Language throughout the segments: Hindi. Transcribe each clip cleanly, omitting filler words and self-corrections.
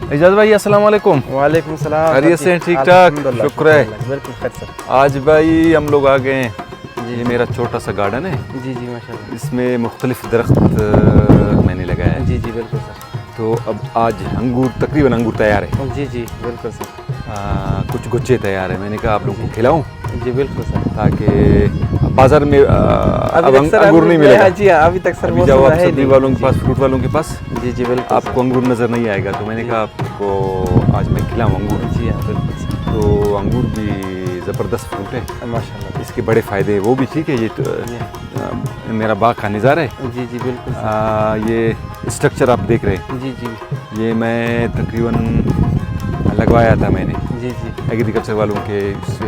एजाज भाई अस्सलाम वालेकुम। वालेकुम सलाम। खैरियत से ठीक ठाक? शुक्र है। बिल्कुल खैर सर। आज भाई हम लोग आ गए हैं, ये मेरा छोटा सा गार्डन है। जी जी माशाल्लाह। इसमें मुख्तलिफ दरख्त मैंने लगाया है। जी जी बिल्कुल सर। तो अब आज तकरीबन अंगूर तैयार है। जी जी बिल्कुल सर। कुछ गुच्छे तैयार है। मैंने कहा आप लोगों को खिलाऊं, जी बिल्कुल सर, ताकि बाजार में अब अंगूर नहीं मिलेगा। जी अभी तक सर, अभी जाओ आप सब्जी वालों के पास, फ्रूट वालों के पास, जी जी बिल्कुल आपको अंगूर नज़र नहीं आएगा। तो मैंने कहा आपको आज मैं खिलाऊं अंगूर। जी हाँ बिल्कुल सर। तो अंगूर भी ज़बरदस्त फ्रूट है माशाल्लाह। इसके बड़े फ़ायदे हैं, वो भी ठीक है। ये तो मेरा बाग का नज़ारा है। जी जी बिल्कुल सर। ये स्ट्रक्चर आप देख रहे हैं, जी जी ये मैं तकरीबन लगवाया था मैंने जी जी एग्रीकल्चर वालों के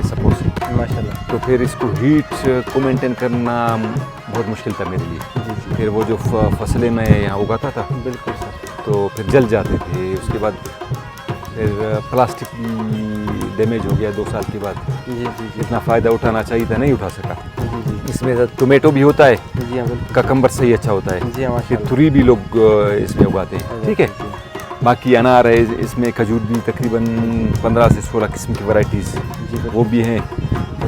सपोर्ट से। माशाल्लाह। तो फिर इसको हीट को मेंटेन करना बहुत मुश्किल था मेरे लिए। जी जी फिर वो जो फसलें मैं यहाँ उगाता था बिल्कुल सर। तो फिर जल जाते थे। उसके बाद फिर प्लास्टिक डैमेज हो गया 2 साल के बाद। जी जी जी इतना फ़ायदा उठाना चाहिए था, नहीं उठा सका। जी जी इसमें टोमेटो भी होता है, जी हाँ बिल्कुल। ककम्बर सही अच्छा होता है, जी हाँ फिर माशाल्लाह। तुरी भी लोग इसमें उगाते हैं, ठीक है। बाकी अनार है, इसमें खजूर भी तकरीबन 15 से 16 किस्म की वैरायटीज़ जी वो भी हैं।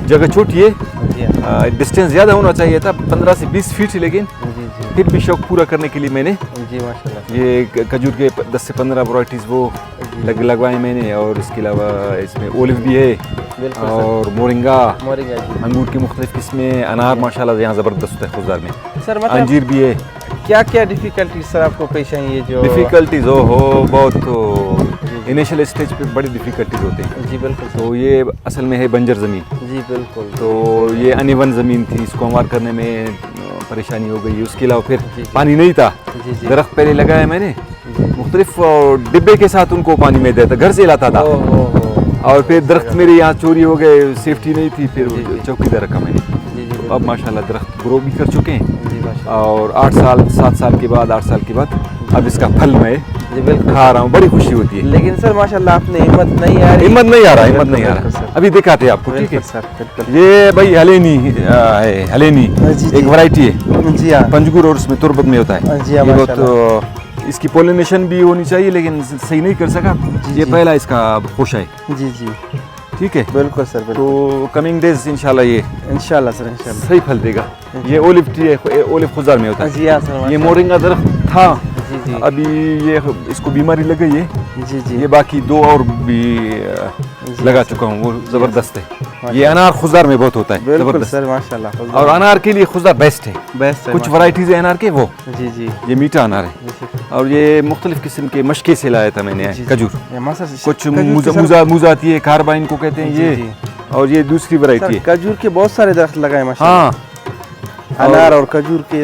जगह छोटी है, जी हाँ डिस्टेंस ज़्यादा होना चाहिए था 15 से 20 फीट, लेकिन जी जी फिर भी शौक पूरा करने के लिए मैंने जी माशाल्लाह। ये खजूर के 10 से 15 वैरायटीज़ वो लगवाए मैंने। और इसके अलावा इसमें ओलिव भी है बिल्कुल सर। और मोरिंगा, मोरिंगा जी। अंगूर की मुख्तलिफ किस्में, अनार माशाल्लाह यहाँ ज़बरदस्त है खुशदार में, सर मतलब अंजीर भी है। क्या क्या डिफिकल्टीज सर आपको पेश आई, ये जो डिफ़िकल्टीज़ हो बहुत, तो इनिशियल स्टेज पे बड़ी डिफ़िकल्टीज़ होते हैं। जी बिल्कुल सर। तो ये असल में है बंजर ज़मीन, जी बिल्कुल। तो ये अनइवन ज़मीन थी, इसको हमार करने में परेशानी हो गई। उसके अलावा फिर जी, जी। पानी नहीं था। जी जी दरख्त पहले लगाया मैंने, मुख्तलिफ डिब्बे के साथ उनको पानी में देता, घर से लाता था। ओ और फिर दरख्त मेरे यहाँ चोरी हो गए, सेफ्टी नहीं थी, फिर जी, जी। चौकीदार रखा मैंने। जी जी तो अब माशाल्लाह दरख्त ग्रो भी कर चुके हैं। जी माशाल्लाह। और 7 साल के बाद अब इसका फल मैं जी बिल्कुल खा रहा हूँ, बड़ी खुशी होती है। लेकिन सर माशाल्लाह आपने हिम्मत नहीं आ रही। हिम्मत नहीं आ रहा बिल्कुल सर। अभी दिखाते हैं आपको, ठीक है। बिल्कुल सर बिल्कुल। ये भाई हलेनी है, हलेनी जी, जी। एक वैरायटी है, जी हाँ पंजगुर और उसमें तुरबत में होता है। जी हाँ ये बहुत माशाल्लाह। इसकी पोलिनेशन भी होनी चाहिए, लेकिन सही नहीं कर सका। ये जी। पहला इसका खोशा है, जी जी ठीक है। बिल्कुल सर बिल्कुल। तो कमिंग डेज इंशाल्लाह ये इंशाल्लाह सर इंशाल्लाह। सही फल देगा। ये ओलिव ट्री है, ओलिव खुशदार में होता है। जी हाँ सर ये मोरिंगा दरख्त था, जी जी अभी ये इसको बीमारी लग गई है। जी जी ये बाकी 2 और भी जी लगा हाँ, चुका हूँ, वो ज़बरदस्त है। माशाल्लाह। ये अनार खुशदार में बहुत होता है, बिल्कुल ज़बरदस्त। सर माशाल्लाह। और अनार के लिए खुशदार बेस्ट है। बेस्ट है कुछ वैरायटीज़ है अनार के, वो जी जी ये मीठा अनार है। जी और ये मुख्तलिफ किस्म के मशके से लाया था मैंने जी। खजूर। ये मासा कुछ खजूर के सर- मूजा आती है, कार्बाइन को कहते हैं जी, ये। जी। और ये दूसरी वैरायटी सर है। खजूर के बहुत सारे दरख्त लगाए माशाल्लाह। हाँ, अनार और खजूर के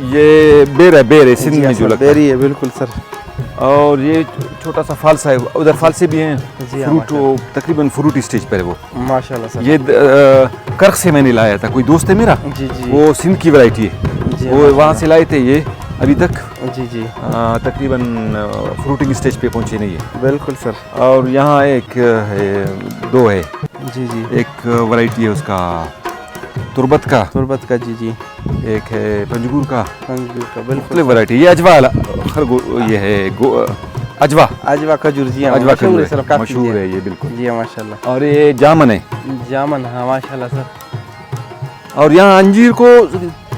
ये बेर है सिंध में जो लगता है। बेरी है बिल्कुल सर। और ये छोटा सा फालसा है, उधर फालसे भी हैं। जी हाँ, फ्रूट तकरीबन फ्रूट स्टेज पर है वो। माशाल्लाह सर। ये कर्क से मैंने लाया था, कोई दोस्त है मेरा, जी जी वो सिंध की वैरायटी है, जी वो हाँ, वहाँ से लाए थे। ये अभी तक जी जी तकरीबन फ्रूटिंग स्टेज पे पहुँचे नहीं है। बिल्कुल सर। और यहाँ एक है, 2 है। जी जी एक वैरायटी है उसका तुरबत का, तुरबत का। जी जी एक है पंजगूर का, खजूर का मुख्तलिफ बिल्कुल। वैरायटी। ये अजवा ये है अजवा अजवा खजूर जी हाँ अजवा मशहूर है खजूर सर, है, काफी मशहूर है ये बिल्कुल। जी हाँ माशाल्लाह। और ये जामन है। जामन हाँ माशाल्लाह सर। और यहाँ अंजीर को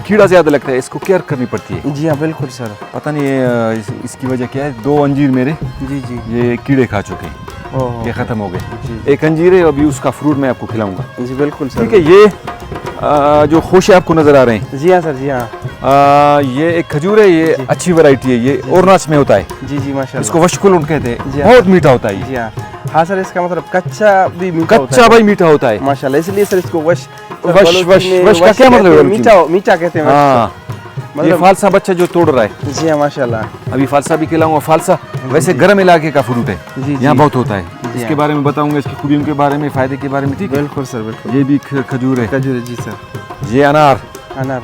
कीड़ा ज़्यादा लगता है, इसको केयर करनी पड़ती है। जी हाँ बिल्कुल सर। पता नहीं इसकी वजह क्या है। 2 अंजीर मेरे जी जी ये कीड़े खा चुके हैं, ओह ये ख़त्म हो गए। जी एक अंजीर है, अभी उसका फ्रूट मैं आपको खिलाऊंगा, जी बिल्कुल सर। ठीक है। ये जो खोशे आपको नज़र आ रहे हैं, जी हाँ सर। जी हाँ ये एक खजूर है, ये जी। अच्छी वैरायटी है। ये ओरनाच में होता है, जी जी माशाल्लाह। इसको वशकुल कहते जी हैं, हाँ। बहुत मीठा होता है ये। जी हाँ हाँ सर, इसका मतलब कच्चा भी मीठा होता कच्चा है भाई मीठा होता है माशाल्लाह। इसलिए सर इसको वश वश का क्या मतलब है? मीठा मीठा कहते हैं। हाँ, ये मतलब फालसा बच्चा जो तोड़ रहा है, जी हाँ माशाल्लाह। अभी फालसा भी खिलाऊंगा। फालसा वैसे गर्म इलाके का फ्रूट है, जी, यहाँ जी। बहुत होता है। जी इसके हाँ। बारे में बताऊंगा, इसकी खूबियों के बारे में, फ़ायदे के बारे में, ठीक है। बिल्कुल सर बिल्कुल। ये भी खजूर है। खजूर जी सर। ये अनार, अनार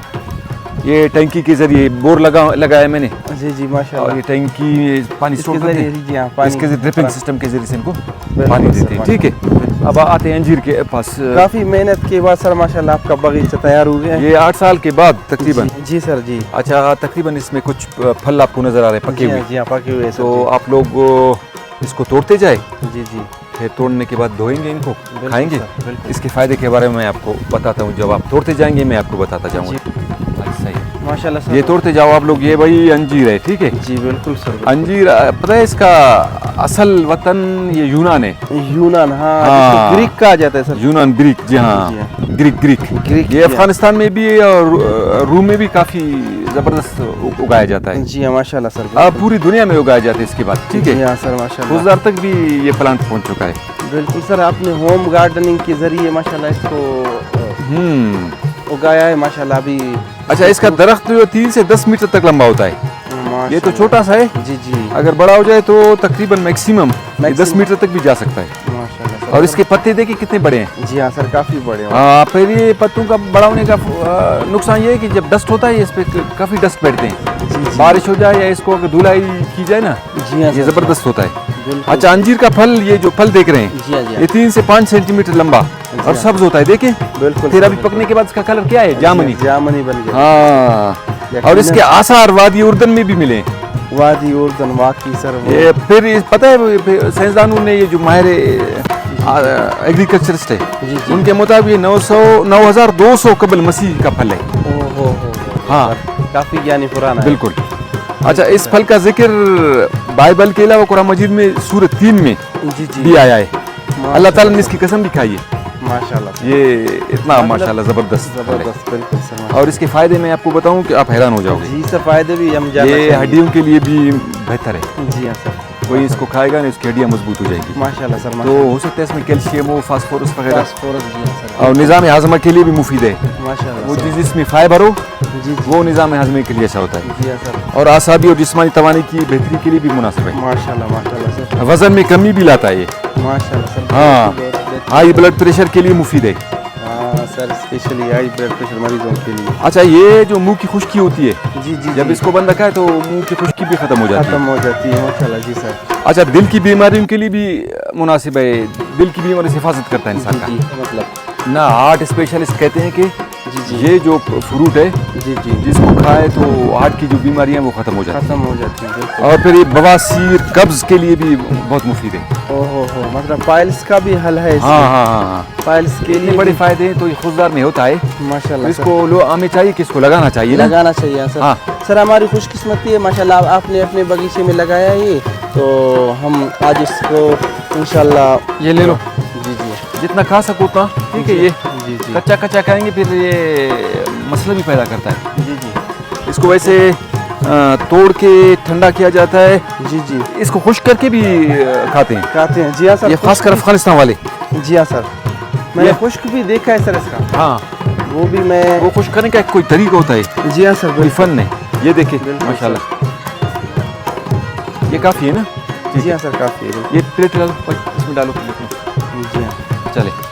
ये टैंकी के जरिए बोर लगाया मैंने, जी जी और माशाल्लाह। ये टैंकी पानी इसके स्टोर करते जरिए हैं, जी हाँ पानी इसके ड्रिपिंग सिस्टम के जरिए से इनको बिल्कुल पानी सर, देते हैं, ठीक है। अब आते हैं अंजीर के पास। काफी मेहनत के बाद सर माशाल्लाह आपका बगीचा तैयार हो गया है। ये 8 साल के बाद तकरीबन। जी सर जी। अच्छा, तकरीबन इसमें कुछ फल आपको नजर आ रहे हैं पके जी हुए। हाँ, जी हाँ पके हुए हैं सर तो जी। आप लोग इसको तोड़ते जाए, जी जी फिर तोड़ने के बाद धोएंगे इनको, खाएंगे। सर, बिल्कुल। इसके फ़ायदे के बारे में मैं आपको बताता हूँ, जब आप तोड़ते जाएंगे मैं आपको बताता जाऊँगा। अच्छा, सही। माशाल्लाह सर। ये तोड़ते जाओ आप लोग। ये भाई अंजीर है, ठीक है। जी बिल्कुल सर। अंजीर पता है इसका असल वतन ये यूनान है। यूनान, हाँ, हाँ। जिसको ग्रीक कहा जाता है सर। यूनान, ग्रीक, जी जी हाँ, हाँ। ग्रीक ग्रीक ग्रीक, ये जी अफगानिस्तान में भी और रूम में भी काफ़ी ज़बरदस्त उगाया जाता है। जी हाँ माशाल्लाह सर। अब पूरी दुनिया में उगाया जाता है इसके बाद, ठीक जी है। हाँ सर माशाल्लाह। 2000 तक भी ये प्लांट पहुंच चुका है। बिल्कुल सर, आपने होम गार्डनिंग के जरिए माशाल्लाह इसको उगाया है माशाल्लाह। अभी अच्छा, इसका दरख्त जो 3 से 10 मीटर तक लंबा होता है। ये तो छोटा सा है, जी जी अगर बड़ा हो जाए तो तकरीबन मैक्सिमम 10 मीटर तक भी जा सकता है। माशाल्लाह सर। और इसके पत्ते देखिए कितने बड़े हैं। जी हाँ सर, काफ़ी बड़े हैं। हाँ, फिर ये पत्तों का बड़ा होने का नुकसान ये है कि जब डस्ट होता है इस पे काफ़ी डस्ट बैठते हैं। जी जी बारिश हो जाए या इसको अगर धुलाई की जाए ना, जी हाँ ये सर, ज़बरदस्त होता है। बिल्कुल। अच्छा, अंजीर का फल, ये जो फल देख रहे हैं, जी हाँ जी ये 3 से 5 सेंटीमीटर लंबा और हाँ। सब्ज होता है, देखिए। बिल्कुल फिर सर, अभी पकने के बाद इसका कलर क्या है? जामुनी। जामुनी बन गया। हाँ, और इसके आसार वादी उर्दन में भी मिले। वादी उर्दन वाकई सर। ये फिर पता है साइंसदानों ने, ये जो माहिर एग्रीकल्चरिस्ट है, जी जी। उनके मुताबिक ये 9200 कबल मसीह का फल है। ओहो हो, हाँ, काफ़ी ज्ञानी पुराना है। बिल्कुल। अच्छा, इस फल का जिक्र बाइबल के अलावा कुरान मजीद में सूरत 3 में जी जी भी आया है। अल्लाह ताला ने इसकी कसम भी खाई है। माशाल्लाह सर। ये इतना माशाल्लाह ज़बरदस्त फल है। जबरदस्त, बिल्कुल सर माशाल्लाह। और इसके फ़ायदे मैं आपको बताऊं कि आप हैरान हो जाओगे। जी सर, फायदे भी हम जानना ये चाहेंगे। हड्डियों के लिए भी बेहतर है। जी हाँ सर। कोई इसको खाएगा ना, उसकी हड्डियाँ मजबूत हो जाएगी। माशाल्लाह सर तो माशाल्लाह। हो सकता है इसमें कैल्शियम हो, फास्फोरस वगैरह, फास्फोरस, जी हाँ सर। और निज़ाम हाजमा के लिए भी मुफीद है। माशाल्लाह वो सर। चीज़ जिसमें फाइबर हो, जी जी वो निज़ाम हाजमे के लिए अच्छा होता है। जी हाँ सर। और आसाबी और जिस्मानी तवानी की बेहतरी के लिए भी मुनासिब है। माशाल्लाह माशाल्लाह सर। वज़न में कमी भी लाता है ये। माशाल्लाह सर। हाँ, बहुत बेहतरीन। हाई ब्लड प्रेशर के लिए मुफीद है। हाँ sir, specially high blood pressure मरीजों के लिए। अच्छा, ये जो मुंह की खुश्की होती है, जी जी जब जी। इसको बंद रखा है तो मुंह की खुश्की भी खत्म हो जाती खत्म है। हो जाती है माशाल्लाह। जी सर। अच्छा, दिल की बीमारियों के लिए भी मुनासिब है। दिल की बीमारी से हिफाजत करता है इंसान जी का जी, मतलब ना। हार्ट स्पेशलिस्ट कहते हैं कि जी जी ये जो फ्रूट है, जी जी जिसको खाए तो हार्ट की जो बीमारियां हैं वो खत्म हो जाती खत्म हो जाती है, बिल्कुल। हैं। और फिर ये बवासीर, कब्ज के लिए भी बहुत मुफीद है। ओहो हो, मतलब पाइल्स का भी हल है इसमें। हाँ हाँ हाँ हाँ, पाइल्स के इतने लिए बड़े भी- फायदे हैं। तो ये खुशदार में होता है, तो माशाल्लाह सर। इसको लो हमें चाहिए कि इसको लगाना चाहिए ना। लगाना चाहिए सर। हाँ। सर, हमारी खुशकिस्मती है माशाल्लाह, आपने अपने बगीचे में लगाया है ये, तो हम आज इसको इंशाल्लाह। ये ले लो, जी जी जितना खा सको उतना, ठीक है। ये जी जी कच्चा कच्चा खाएंगे फिर ये मसला भी पैदा करता है। जी जी इसको वैसे तोड़ के ठंडा किया जाता है, जी जी इसको खुश्क करके भी खाते हैं। खाते हैं। जी हाँ सर। ये खासकर अफगानिस्तान वाले। जी हाँ सर, मैंने ये- खुश्क भी देखा है सर इसका। हाँ, वो भी मैं। वो खुश्क करने का एक कोई तरीका होता है, जी हाँ सर, कोई बिल्कुल। फन है। ये देखिए बिल्कुल माशाल्लाह, ये काफ़ी है ना। जी हाँ सर, काफ़ी है। ये प्लेट डालो, इसमें डालो प्लेट में, जी हाँ। चले।